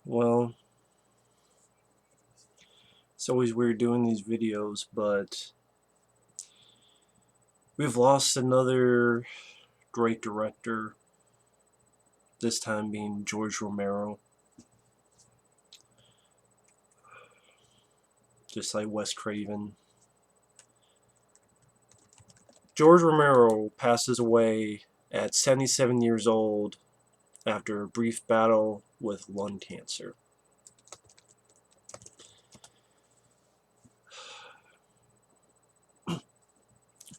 Well, it's always weird doing these videos, but we've lost another great director, this time being George Romero, just like Wes Craven. George Romero passes away at 77 years old after a brief battle with lung cancer.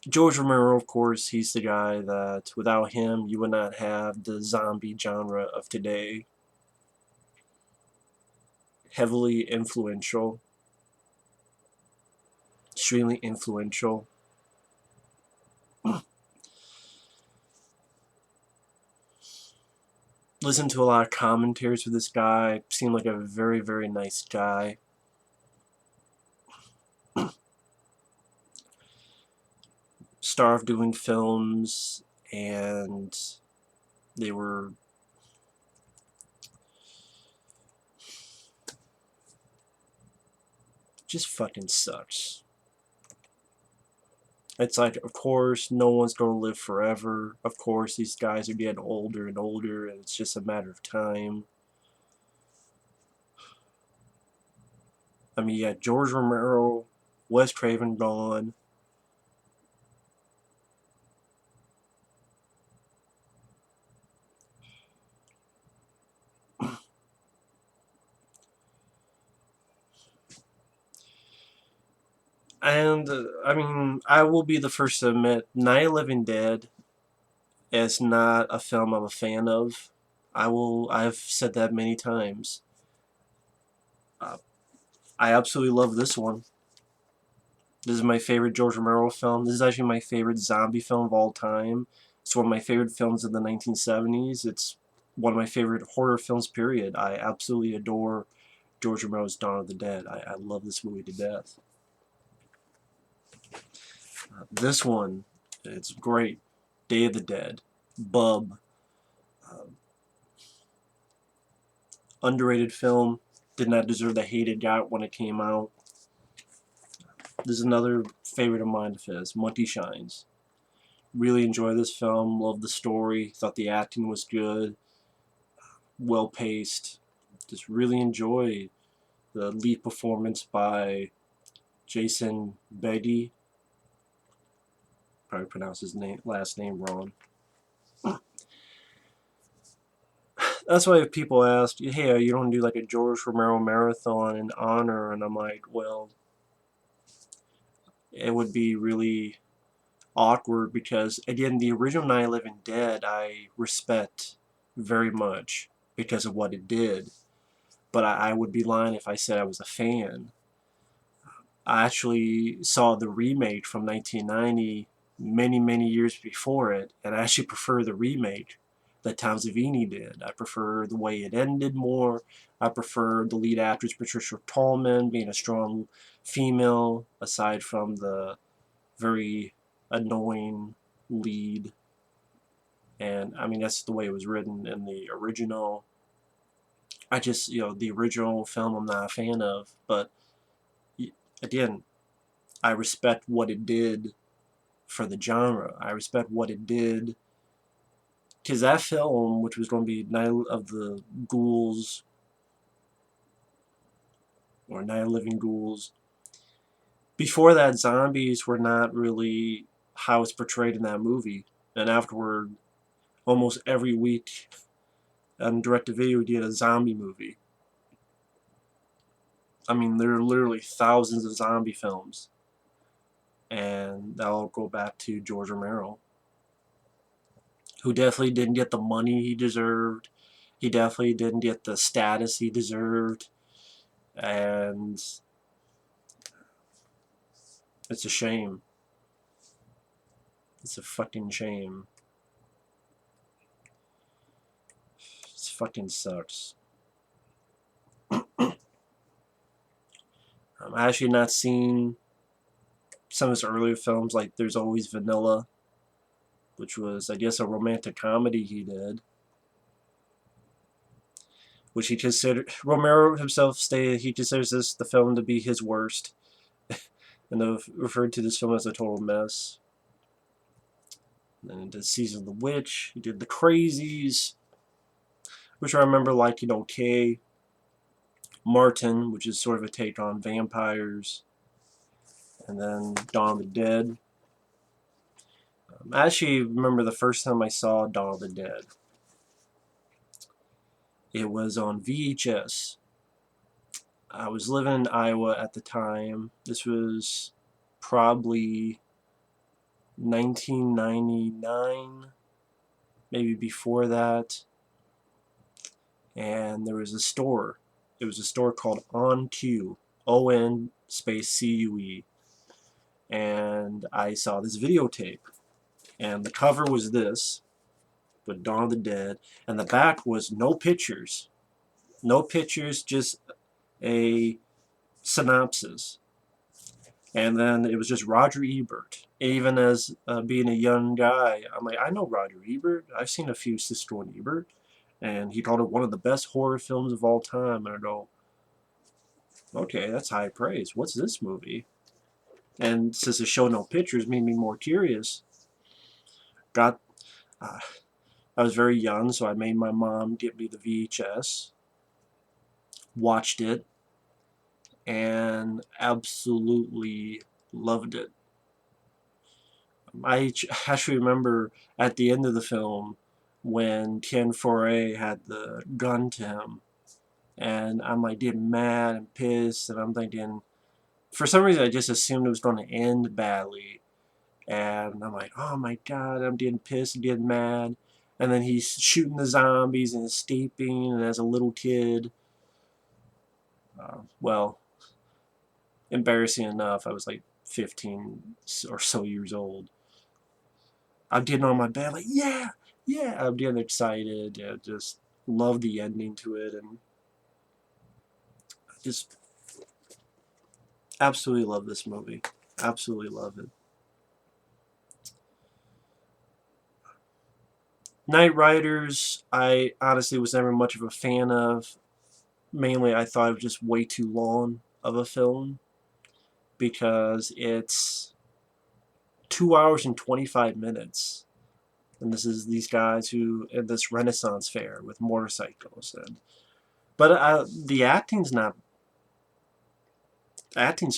George Romero, of course, he's the guy that without him you would not have the zombie genre of today. Heavily influential, extremely influential. Listened to a lot of commentaries with this guy. Seemed like a very, very nice guy. Star of doing films, and they were just fucking sucks. It's like, of course, no one's gonna live forever. Of course, these guys are getting older and older, and it's just a matter of time. I mean, yeah, George Romero, Wes Craven gone. And, I mean, I will be the first to admit, Night of the Living Dead is not a film I'm a fan of. I've said that many times. Uh, I absolutely love this one. This is my favorite George Romero film. This is actually my favorite zombie film of all time. It's one of my favorite films of the 1970s. It's one of my favorite horror films, period. I absolutely adore George Romero's Dawn of the Dead. I love this movie to death. This one, it's great. Day of the Dead. Bub. Uh, Underrated film. Did not deserve the hate it got when it came out. This is another favorite of mine of his, Monkey Shines. Really enjoy this film. Love the story. Thought the acting was good. Well paced. Just really enjoy the lead performance by Jason Beggy. Probably pronounced his last name wrong. That's why if people ask, hey, you don't do like a George Romero marathon in honor, and I'm like, well, it would be really awkward because, again, the original Night of the Living Dead I respect very much because of what it did, but I would be lying if I said I was a fan. I actually saw the remake from 1990 many, many years before it, and I actually prefer the remake that Tom Savini did. I prefer the way it ended more. I prefer the lead actress Patricia Tallman being a strong female, aside from the very annoying lead. And I mean, that's the way it was written in the original. I just, the original film I'm not a fan of, but again, I respect what it did for the genre. I respect what it did because that film, which was going to be Night of the Ghouls or Night of Living Ghouls, before that, zombies were not really how it's portrayed in that movie. And afterward, almost every week on direct-to-video, we did a zombie movie. I mean, there are literally thousands of zombie films, and that'll go back to George Romero, who definitely didn't get the money he deserved. He definitely didn't get the status he deserved, and it's a shame. It's a fucking shame. It fucking sucks. I actually not seen some of his earlier films, like There's Always Vanilla, which was, I guess, a romantic comedy he did. which he considered, Romero himself stated he considers this the film to be his worst, and have referred to this film as a total mess. And then he did Season of the Witch, he did The Crazies, which I remember liking okay. Martin, which is sort of a take on vampires, and then Dawn of the Dead. I actually remember the first time I saw Dawn of the Dead. It was on VHS. I was living in Iowa at the time. This was probably 1999, maybe before that. And there was a store. It was a store called On Cue, ON space CUE. And I saw this videotape. And the cover was this, with Dawn of the Dead. And the back was no pictures. No pictures, just a synopsis. And then it was just Roger Ebert. Even as being a young guy, I'm like, I know Roger Ebert. I've seen a few Siskel and Ebert. And he called it one of the best horror films of all time. And I go, okay, that's high praise. What's this movie? And since it showed no pictures, made me more curious. Got, I was very young, so I made my mom get me the VHS. Watched it. And absolutely loved it. I actually remember at the end of the film when Ken Foray had the gun to him, and I'm like getting mad and pissed, and I'm thinking, for some reason I just assumed it was going to end badly, and I'm like, oh my god, I'm getting pissed and getting mad, and then he's shooting the zombies and escaping, and as a little kid, well, embarrassing enough, I was like 15 or so years old. I'm getting on my bed like, yeah, yeah. I'm getting excited. Yeah, just love the ending to it, and just absolutely love this movie. Absolutely love it. Night Riders, I honestly was never much of a fan of. Mainly, I thought it was just way too long of a film because it's 2 hours and 25 minutes. And this is these guys who at this Renaissance fair with motorcycles, and but the acting's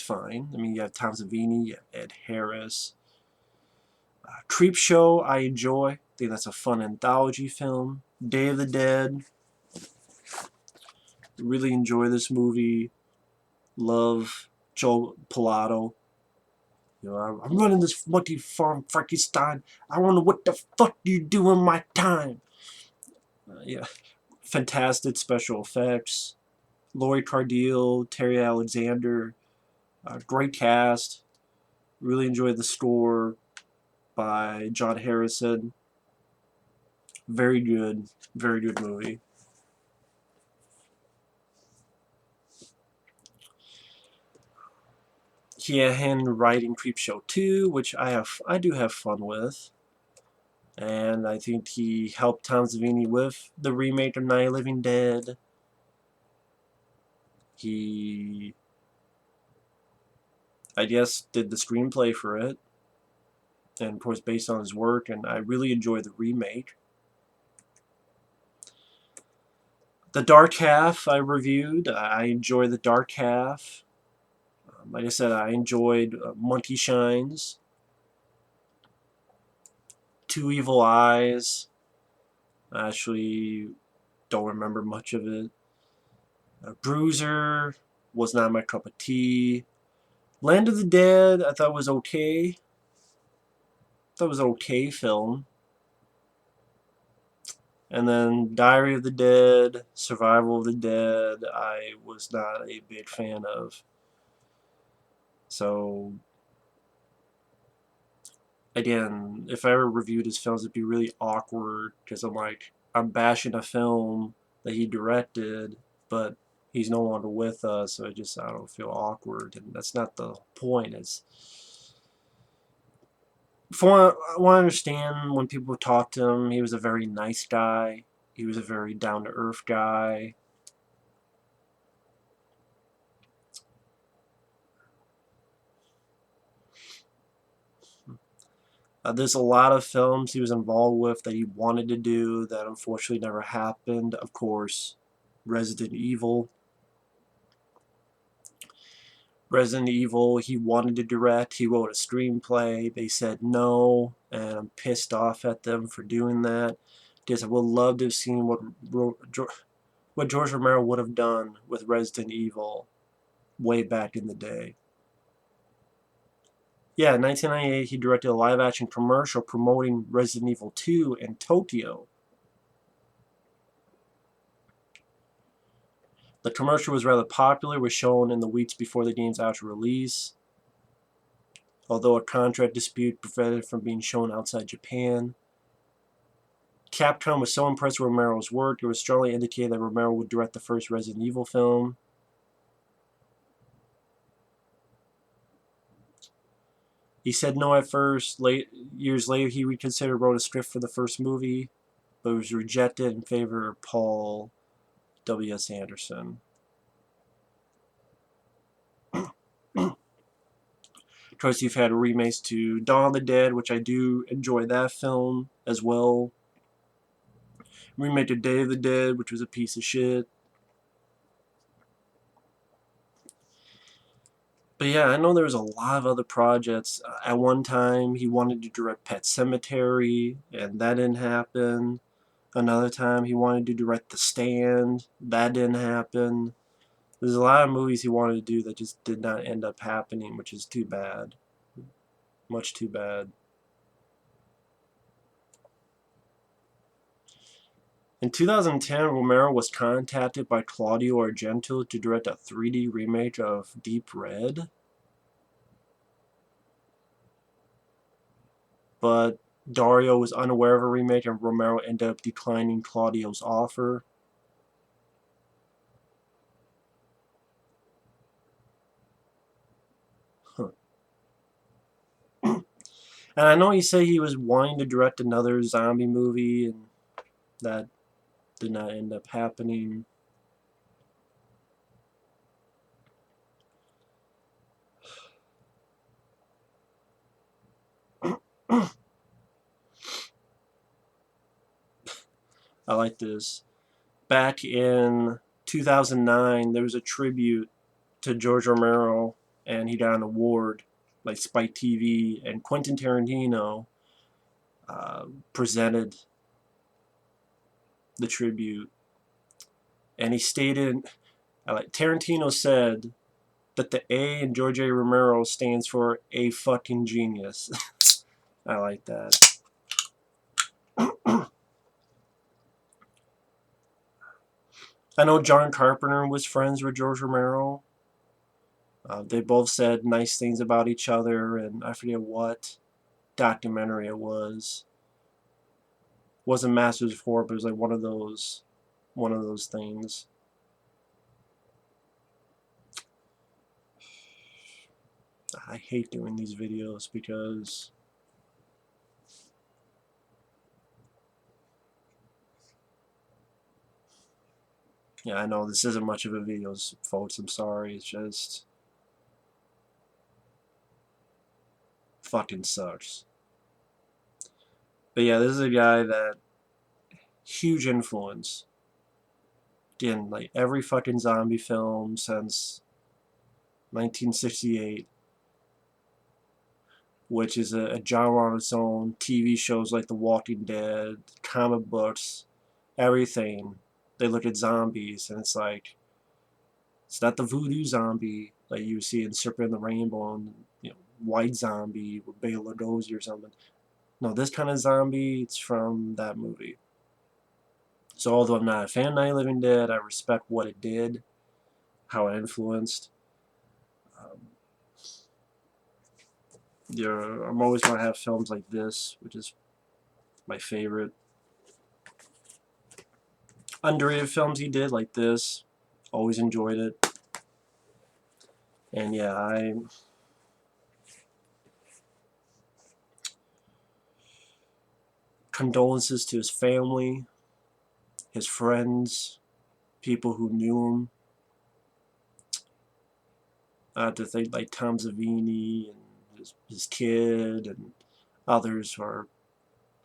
fine. I mean, you have Tom Savini, you have Ed Harris. Creep Show, I enjoy. I think that's a fun anthology film. Day of the Dead, really enjoy this movie. Love Joe Pilato. You know, I'm running this monkey farm, Frankenstein. I wonder what the fuck you do in my time. Yeah, fantastic special effects. Laurie Cardeal, Terry Alexander, great cast. Really enjoyed the score by John Harrison. Very good movie. He had hand writing Creepshow 2, which I do have fun with. And I think he helped Tom Savini with the remake of Night of the Living Dead. He, I guess, did the screenplay for it. And of course based on his work, and I really enjoyed the remake. The Dark Half I reviewed. I enjoyed The Dark Half. Like I said, I enjoyed Monkey Shines. Two Evil Eyes. I actually don't remember much of it. Bruiser was not my cup of tea. Land of the Dead I thought was okay. That was an okay film. And then Diary of the Dead, Survival of the Dead, I was not a big fan of. So, again, if I ever reviewed his films, it'd be really awkward because I'm bashing a film that he directed, but he's no longer with us, so I don't feel awkward, and that's not the point. It's for what I understand, when people talk to him, he was a very nice guy. He was a very down-to-earth guy. There's a lot of films he was involved with that he wanted to do that unfortunately never happened. Of course, Resident Evil. Resident Evil, he wanted to direct. He wrote a screenplay. They said no, and I'm pissed off at them for doing that. Because I would love to have seen what George Romero would have done with Resident Evil way back in the day. Yeah, in 1998, he directed a live-action commercial promoting Resident Evil 2 in Tokyo. The commercial was rather popular, was shown in the weeks before the game's actual release, although a contract dispute prevented it from being shown outside Japan. Capcom was so impressed with Romero's work, it was strongly indicated that Romero would direct the first Resident Evil film. He said no at first. Years later, he reconsidered, wrote a script for the first movie, but was rejected in favor of Paul W.S. Anderson. Of course, you've had remakes to Dawn of the Dead, which I do enjoy that film as well. Remake to Day of the Dead, which was a piece of shit. But yeah, I know there was a lot of other projects. At one time, he wanted to direct Pet Sematary, and that didn't happen. Another time, he wanted to direct The Stand. That didn't happen. There's a lot of movies he wanted to do that just did not end up happening, which is too bad. Much too bad. In 2010, Romero was contacted by Claudio Argento to direct a 3D remake of Deep Red. But Dario was unaware of a remake, and Romero ended up declining Claudio's offer. Huh. And I know he said he was wanting to direct another zombie movie, and that did not end up happening. I like this. Back in 2009, there was a tribute to George Romero, and he got an award, like Spike TV, and Quentin Tarantino presented the tribute, and he stated, Tarantino said that the A in George A. Romero stands for a fucking genius. I like that. I know John Carpenter was friends with George Romero. They both said nice things about each other, and I forget what documentary it was. Wasn't Masters of Horror, but it was like one of those things. I hate doing these videos because yeah, I know this isn't much of a video, folks. I'm sorry. It's just fucking sucks. But yeah, this is a guy that huge influence. Again, like every fucking zombie film since 1968, which is a genre on its own. TV shows like The Walking Dead, comic books, everything. They look at zombies, and it's like, it's not the voodoo zombie like you see in Serpent and the Rainbow, and White Zombie with Bela Lugosi or something. No, this kind of zombie, it's from that movie. So although I'm not a fan of Night of the Living Dead, I respect what it did, how it influenced. Um, I'm always going to have films like this, which is my favorite. Underrated films he did, like this, always enjoyed it. And yeah, condolences to his family, his friends, people who knew him. I have to think like Tom Savini and his kid, and others are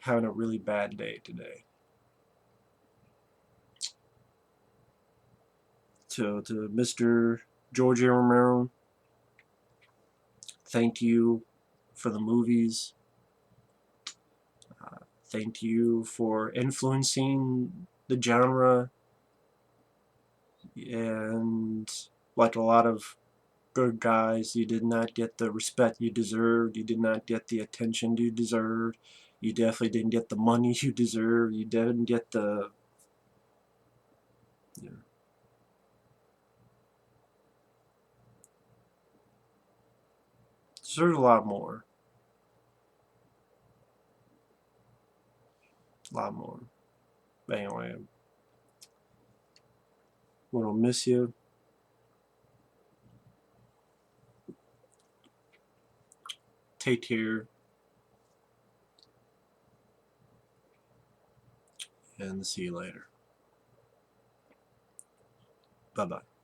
having a really bad day today. To Mr. George Romero, thank you for the movies. Thank you for influencing the genre, and like a lot of good guys, you did not get the respect you deserved. You did not get the attention you deserved. You definitely didn't get the money you deserved. You didn't get the, you know, deserved a lot more. A lot more. But anyway, I'm gonna miss you. Take care, and see you later. Bye bye.